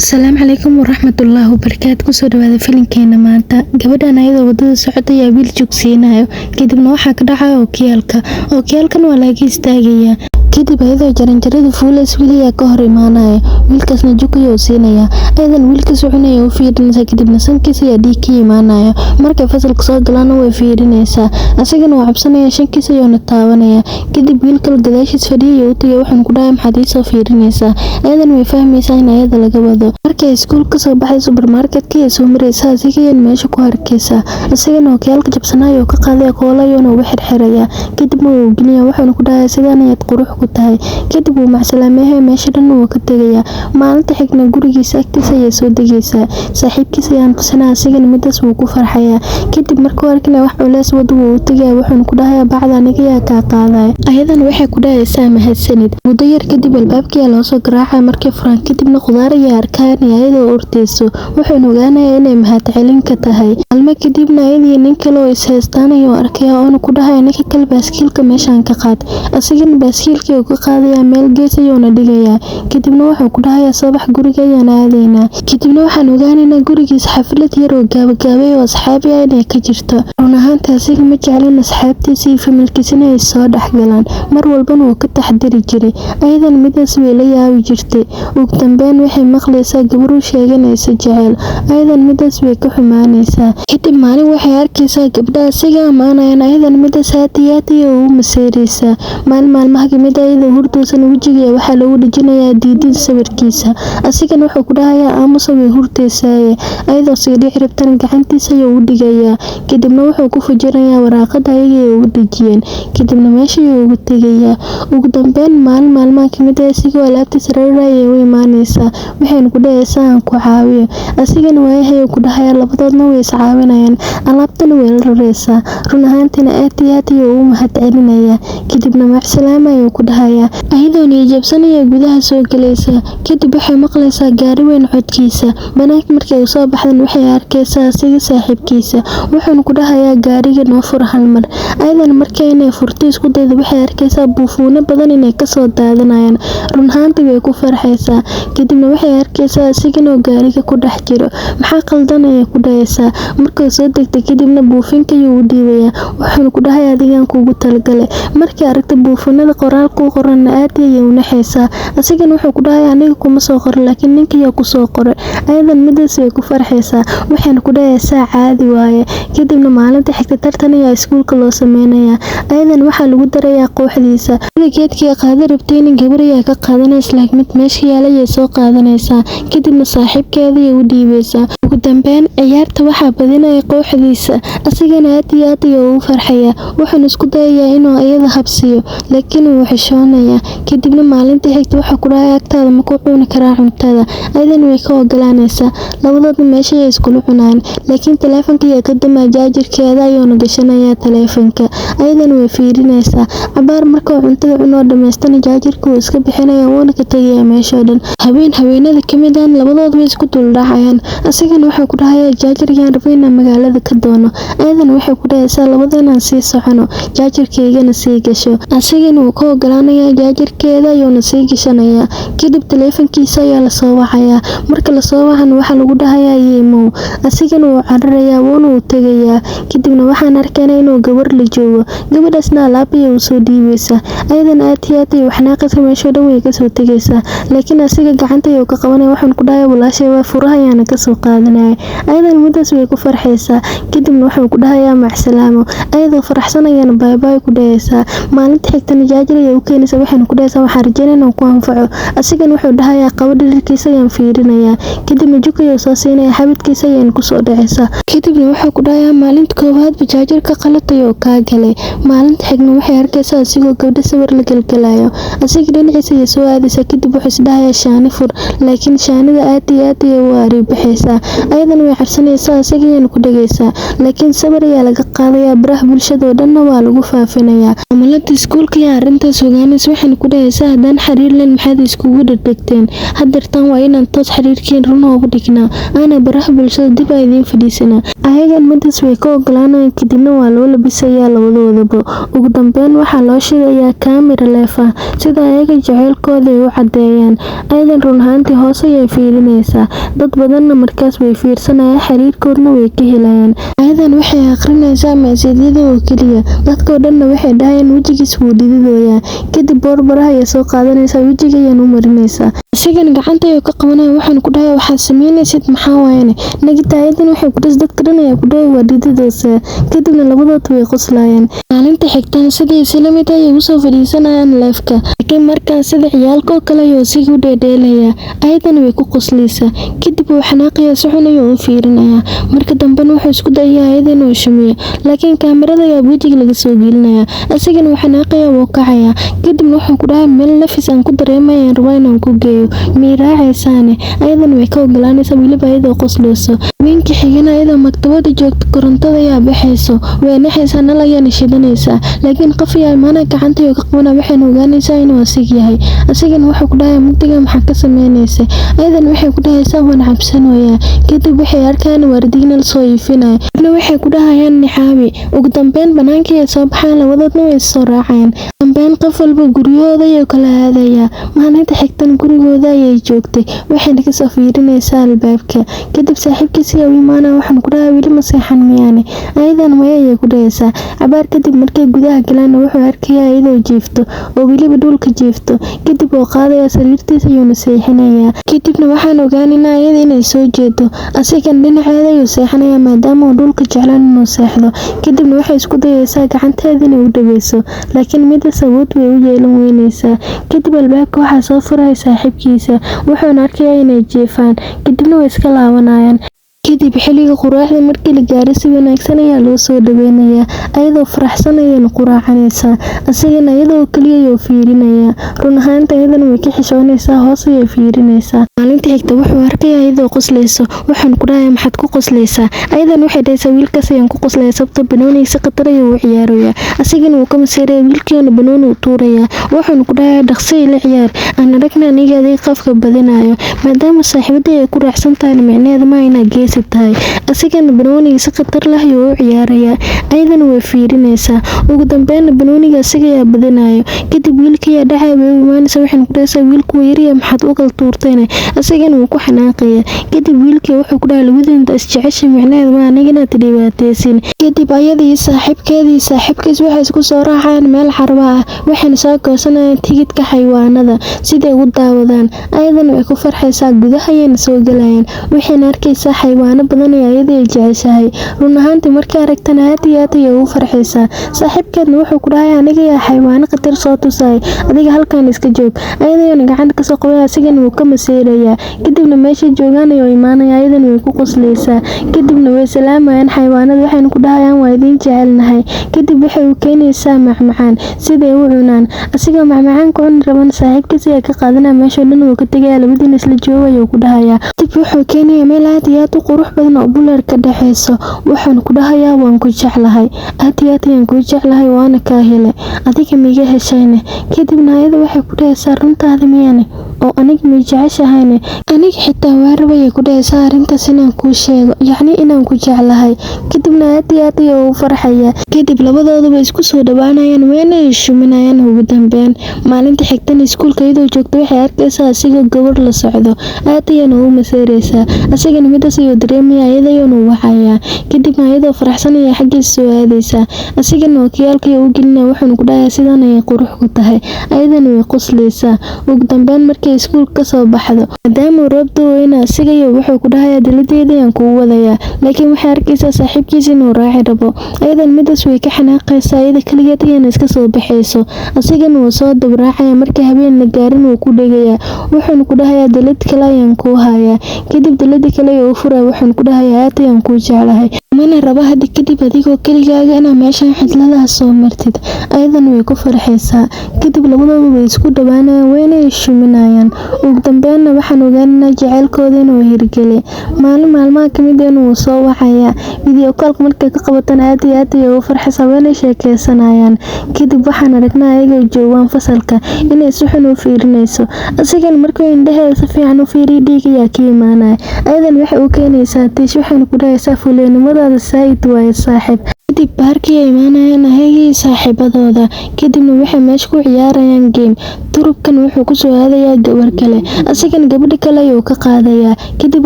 Asalaamu calaykum waraxmatullaahi wabarakaatu. Kusoo dhawaada filimkeena maanta. Gabadhan ayadoo wadada socota ayaa wiil joogsiinayo. Kadibna waxaa ka dhacaya ookiyaalka. Ookiyaalkan waa laga istaagaya. Kadib ayadoo jaranjarada fuulaysa wiil ayaa ka hor imaanaya. Wiilkaasna jug ayuu siinaya. Ayadan wiilka soconaya u fiirinaysa kadibna sankiisa ayaa dhiig ka imaanaya. Markay fasalka soo galaan way fiirinaysaa. Asagana waa cabsanaya shankiisa ayuuna taabanaya. Kadib wiilka gadaashiis fadhiya u tagay waxaan ku dhahay maxaad ii soo fiirinaysaa. Ayadan way fahmaysaa in ayada laga wado. Markay iskuul ka soo baxay supermarket-ka ay soo maraysaa asigayaan meesha ku arkaysaa. Asagana ookiyaalka jabsanayo ka qaaday qoolo ayuuna ugu xirxiraya. Kadibna wuu geliyaa waxaan ku dhahay sidaan ayaad qurux ku tahay. Kadib wuu macsalaameeyay meesha dhan wuu ka tagayaa. Maalinta xigna gurigiisa agtiisa ayay soo degaysaa. Saaxiibkiisa ayaan tusinaa asigana midaas wuu ku farxayaa. Kadib markuu arkina wax culays wado wuu u tagayaa waxaan ku dhahay bacda aniga ayaa ka qaaday. Ayadan waxay ku dhahaysaa mahadsanid. Muddo yar kadib albaabkii loo soo garaacay markii Frank kadibna khudaar ayaa arkaan ayadoo urtayso. Wuxuu ogaanayaa inay mahadcelin ka tahay. Halma kadibna ayadii nin kale oo is haystaan ayuu arkay oo ku dhahay ninka kale baaskiilka meeshaan ka qaad. Asigana baaskiilkii uu ka qaadayaa meel gees ayuuna dhigayaa. Kadibna wuxuu ku dhahayaa soo bax guriga ayaan aadaynaa. Kadibna waxaan ogaanaynaa gurigiisa xaflad yar oo gaabagaabay oo asxaabi ah inay ka jirto. Run ahaantii asiga ma jeclin asxaabtiisa iyo familkiisa inay soo dhexgalaan. Mar walbana wuu ka taxadiri jiray. Ayadan midaas way la yaabi jirtay. Ugu dambeyn waxay maqlaysaa gabar u sheeganaysa jecel. Ayadan midaas way ka xumaanaysaa. Kadib maalin waxay arkaysaa gabdha asiga amaanayaan ayadan midaas aad iyo u maseeraysaa. Maalmaha kamid ah ayadoo hurdaysan wajiga waxaa lagu dhijinayaa diidin sawirkiisa. Asigana wuxuu ku dhahayaa aamusa way hurdaysaa. Ayadoo sii dhici rabtan gacantiisa ayuu u dhigayaa. Kadibna wuxuu ku fujinayaa waraaqada ayagoo ugu dhijiyeen. Kadibna meesha ayuu ugu tagayaa. Ugu dambeyn maalmaha kamid ah asigoo alaabtiisa rarayay u imaanaysaa. Waxayna ku dhahaysaa aan ku caawiyo. Asigana waayahay ku dhahayaa labadoodna way is caawinayaan. Alaabtana way la raraysaa. Run ahaantiina aad ayuu u mahadcelinayaa. Kadibna macsalama ayuu ku dhahayaa. Ayadoo niyadjabsanaya gudaha soo galaysa. Kadib waxay maqlaysaa gaari weyn codkiisa. Banaanka markay soo baxdan waxay arkaysaa asiga saaxiibkiisa. Wuxuuna ku dhahayaa gaariga noo fur hal mar. Ayadan markay inay furto isku daydo waxay arkaysaa buufuuna badan inay ka soo daadanayaan. Run ahaantii way ku farxaysaa. Kadibna waxay arkaysaa asigana gaariga ku dhex jiro. Maxaa qaldan ayay ku dhahaysaa. Markay soo degtay kadibna buufinka ayuu u dhiibayaa. Wuxuuna ku dhahayaa adigaan kuugu talagalay. Markay aragtay buufinada qoraalka u qoran aad ayay u naxaysaa. Asigana wuxuu ku dhahayaa aniga kuma soo qorin laakiin ninka ayaa ku soo qoray. Ayadan midaas way ku farxaysaa. Waxayna ku dhahaysaa caadi waaye. Kadibna maalinta xigta tartan ayaa iskuulka loo sameynayaa. Ayadan waxaa lagu darayaa kooxdiisa. Geedkii qaada rabtay in gabar ayaa ka qaadanaysa laakiin mid meesha yaalay ayay soo qaadanaysaa. Kadibna saaxiibkeeda ayay u dhiibaysaa. Ugu dambeyn ciyaarta waxaa badinaya kooxdiisa. Asigana aad ayuu u farxayaa. Wuxuuna isku dayayaa inuu ayada habsiyo laakiin wuu xishoonayaa. Kadibna maalinta xigta waxa ku dhahay agtaada ma ku cuni karaa cuntada. Ayadan way ka ogolaanaysaa. Labadoodna meesha ay iskula cunaan laakiin taleefanka ayaa ka damay jaajarkeeda ayuuna gashanayaa taleefanka. Ayadan way fiirinaysaa. Cabaar markuu cuntada cunoo dhameystana jaajarka wuu iska bixinayaa wuuna ka tagayaa meesha dhan. Haweenada kamid ah labadood way isku dul dhacayaan. Asigana wuxuu ku dhahayaa jaajarkayaan rabay inaan magaalada ka doono. Ayadan waxay ku dhahaysaa labadeenan sii socono. Jaajarkaygana sii gasho. Asigana wuu ka ogolaanayaa jaajarkeeda ayuuna sii gashanayaa. Kadib taleefankiisa ayaa la soo wacayaa. Marka la soo wacan waxaa lagu dhahayaa yeemow. Asigana wuu cararayaa wuuna u tagayaa. Kadibna waxaan arkaynaa inuu gabar la joogo. Gabadhaasna alaab ayay u soo dhiibaysaa. Ayadan aad ayuu xanaaqaysaa meesha dhan way ka soo tagaysaa. Laakiin asiga gacanta ayuu ka qabanaya waxaan ku dhahayaa walaashay waa furaha ayaana ka soo qaadanaya. Ayadan midaas way ku farxaysaa. Kadibna wuxuu ku dhahayaa macsalaamo. Ayadoo faraxsan ayana bye ku dhahaysaa. Maalinta xigtana jaajar ayay u keenaysaa waxaan ku dhahaysaa waxaan rajaynaa inaan ku anfaco. Asigana wuxuu dhahayaa qabo dharkiisa ayaan fiirinayaa. Kadibna jug ayuu soo siinayaa xabadkiisa ayaan ku soo dhacaysaa. Kadibna wuxuu ku dhahayaa maalinta koowaadba jaajarka qalad ayuu kaa galay. Maalinta xigna waxay arkaysaa asigoo gabdho sawir la galgalayo. Asiga dhinaciisa ayay soo aadaysaa kadib wuxuu is dhahayaa shaani fur laakiin shaanida aad ayay u ariibixaysaa. ayadan way cabsanaysaa asagana ku dhageysaa laakiin sabar ayaa laga qaadayaa baraha bulshada oo dhan waa lagu faafinayaa maamulada iskuulka ayaa arrintaas ogaanaysa waxayna ku dhahaysaa haddaan xiriir leen maxaad iskugu dhegdhegteen hadeertan waa inaan toos xiriirkeen run ugu dhignaa aana baraha bulshada dib ay idiin fadhiisanaa ayagan midaas way ka ogolaanayaan kadibna waa loo labisayaa labadoodaba ugu dambeyn waxaa loo shidayaa kaamira leef ah sida ayaga jaceylkooda ay u cadeeyaan ayadan run ahaantii hoos ayay fiirinaysaa dad badanna markaas way fiirsanayaan xiriirkoodna way ka helayaan ayadan waxay akhrinaysaa meseedyada oo keliya dadkoo dhanna waxay dhahayaan wejigiis wuu dhididooyaa kadib boorbaraha ayay soo qaadanaysaa wejiga ayaan u marinaysaa isagan gacanta ayuu ka qabanaya waxaan ku dhahay waxaad sameynaysid maxaa waayane nagita ayadan waxay ku dhis dadka dhan ayaa ku dhahay waa dhididoosa kadibna labadood way qoslayaan maalinta xigtaan sidii isla mid ayay usoo fadhiisanayaan leefka laakiin markaan sida ciyaalka oo kale ayuu siga u dheedheelayaa ayadan way ku qoslaysaa kadib uu xanaaqayaa si xun ayuu u fiirinayaa marka dambena wuxuu isku dayayaa ayadan uu shumiyo laakiin kaamirada ayaa wejiga laga soo gelinayaa asigana uu xanaaqayaa wuu kacayaa kadibna wuxuu ku dhahay meel nafis aan ku dareemayaan rabaa inaan ku geeyo miiraacaysaan ayadan way ka ogolaanaysaa weliba ayadoo qosleyso habeenkii xigana ayadoo maktabada joogta korontada ayaa baxayso way naxaysaa nal ayaana shidanaysaa laakiin qof ayaa imaanaya gacanta ayuu ka qabanaya waxayna ogaanaysaa inuu asig yahay asigana wuxuu ku dhahay mugdiga maxaa ka sameynaysa ayadan waxay ku dhahaysaa waan cabsanayaa kadib waxay arkaan waardignal soo iifinaya kadibna waxay ku dhahayaan nixaabi ugu dambeyn banaankii ay soo baxaan labadoodna way soo raacayaan dambeyn qof walba guryahooda ayuu kala aadayaa maalinta xigtan gurigooda ayay joogtay waxayna kasoo fiirinaysaa albaabka kadib saaxiibkiisa ayaa u imaanaya waxaan ku dhahay weli ma seexan miyaane ayadan maya ayay ku dhahaysaa cabaar kadib markay gudaha galaan wuxuu arkayaa iyadoo jiifto oo weliba dhulka jiifto kadib oo qaadaya sariirtiisa ayuuna seexinayaa kadibna waxaan ogaanaynaa iyada inay soo jeedo asigan dhinaceeda ayuu seexanayaa maadaama uu dhulka jeclaan inuu seexdo kadibna waxay isku dayaysaa gacanteeda inay u dhaweyso laakiin midas awood way u yeelan weynaysaa kadib albaabka waxaa soo furaya saaxiibkiisa wuxuuna arkayaa inay jiifaan kadibna way iska laabanayaan kadib xilliga quraacda markii la gaaro si wanaagsan ayaa loo soo dhaweynayaa ayadoo faraxsan ayayna quraacanaysaa asigana iyadoo kaliya ayuu fiirinayaa run ahaanta ayadan way ka xishoonaysaa hoos ayay fiirinaysaa maalinta xigta wuxuu arkayaa iyadoo qoslayso waxaan ku dhahayaa maxaad ku qoslaysaa ayadan waxay dhahaysaa wiilkaas ayaan ku qoslaya sababta banooniga si khatar ayuu u ciyaarayaa asigana wuu ka masiiraya wiilkiina banooni u tuurayaa wuxuuna ku dhahayaa dhaqso ila ciyaar aan aragna aniga adiga qafka badinayo maadaama saaxiibadii ay ku raacsan tahayna micneheeda ma inaa geesi tahay asigana banooniga si khatar lah ayuu u ciyaarayaa ayadana way fiirinaysaa ugu dambeynna banooniga asiga ayaa badinayo kadib wiilka ayaa dhacaya way u imaanaysaa waxayna ku dhahaysaa wiilku wayariya maxaad u kala tuurtayna asigana wuu ku xanaaqaya kadib wiilkii wuxuu ku dhahay labadiinta isjecesha micneheeda ma anigana dhibaataysin kadib ayadii saaxiibkeedii saaxiibkiis waxay isku soo raacayaan meel xarba ah waxayna soo goosanayaan tigidhka xayawaanada siday u daawadaan ayadana way ku farxaysaa gudaha ayayna soo galayaan waxayna arkaysaa xayawaano badan ee ayada ay jeceshahay run ahaantii markay aragtana aad iyo aad ayay ugu farxaysaa saaxiibkeedna wuxuu ku dhahay aniga ayaa xayawaano khatar soo tusay adiga halkan iska joog ayadana gacanta kasoo qabay asigana wuu ka masiirayaa kadibna meesha joogaan ayuu imaanaya ayadana way ku qoslaysaa kadibna way salaamayaan xayawaanada waxayna ku dhahayaan waa idiin jecelnahay kadib waxay u keenaysaa macmacaan siday u cunaan asigoo macmacaan ku cuni raban saaxiibkiisa ayaa ka qaadanaya meeshoo dhan wuu ka tegaya labadiina isla jooga ayuu ku dhahayaa kadib wuxuu keenaya meel aad iyo aad u qurux badan oo buleer ka dhexeyso waxaan ku dhahayaa waan ku jeclahay aad iyo aad ayaan kuu jeclahay waana kaa helay adiga miiga heshayne kadibna ayada waxay ku dhahaysaa runtaada miyane oo aniga may jeceshahayne aniga xitaa waa rabayay ku dhahaysaa arrintaas inaan kuu sheego yacni inaan ku jeclahay kadibna aad iyo aad ayuu u farxayaa kadib labadooduba isku soo dhawaanayaan wayna ay shuminayaan ugu dambeyn maalinta xigtana iskuulka iyadoo joogta waxay arkaysaa asigoo gabadh la socdo aad ayayna ugu maseeraysaa asigana midaas ayuu dareemaya iyada ayuuna wacayaa kadibna ayadoo faraxsan ayay xaggiisa soo aadaysaa asigana wakiyaalka ayuu u gelinaya wuxuuna ku dhahayaa sidan ayay qurux ku tahay ayadana way qoslaysaa ugu dambeyn markay iskuulka kasoo baxdo maadaama uu roob da'ayna asiga wuxuu ku dhahayaa daladeeda ayaan kugu wadayaa laakiin waxay arkaysaa saaxiibkiisa inuu raaci rabo ayadan midaas way ka xanaaqaysaa iyada kaligeed ayayna iska soo baxayso asigana wuu soo dabraacaya markii habeen la gaarin wuu ku dhegayaa wuxuuna ku dhahayaa dalad kale ayaan kuu hayaa kadib dalada kale ayuu u furaya wuxuuna ku dhahayaa aad ayaan kuu jeclahay lamana rabo hadda kadib adigoo keligaaga inaad meeshan xidladaas soo martid. Ayadan way ku farxaysaa. Kadib labadoodu way isku dhawaanayaan wayna shuminayaan. Ugu dambeynna waxaan ogaanaynaa jacaylkooda inuu hirgelay. Maalin maalmaha ka mid ah inuu soo wacaya video call markay ka qabataan aad iyo aad ayay u farxaysaa wayna sheekeysanayaan. Kadib waxaan aragnaa ayaga joogaan fasalka inay si xun u fiirinayso. Asigan markuu indhaheeda si fiican u fiiriyo dhiig ayaa ka imaanaya. Ayadan waxay u keenaysaa tiish waxayna ku dhahaysaa fuleennimadaada saaid waaye saaxiib. Kadib baarkii ay imaanayaan ayagii saaxiibadooda. Kadibna waxay meesha ku ciyaarayaan game. Turubkan wuxuu ku soo aadayaa gabar kale. Asigan gabadha kale ayuu ka qaadayaa. Kadib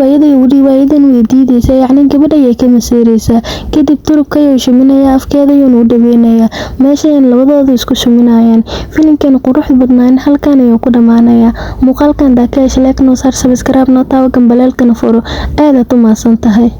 ayada ayadan way diidaysaa yacni gabadha ayay ka masiiraysaa. Kadib turubka ayuu shuminayaa afkeeda ayuuna u dhaweynayaa. Meeshan labadoodu isku shuminayaan. Filimkan qurux badnaan halkan ayuu ku dhamaanayaa. Muuqaalkan daakayaasha like noo saar subscribe noo taawo gambaleelkana furo. Aad u mahadsantahay.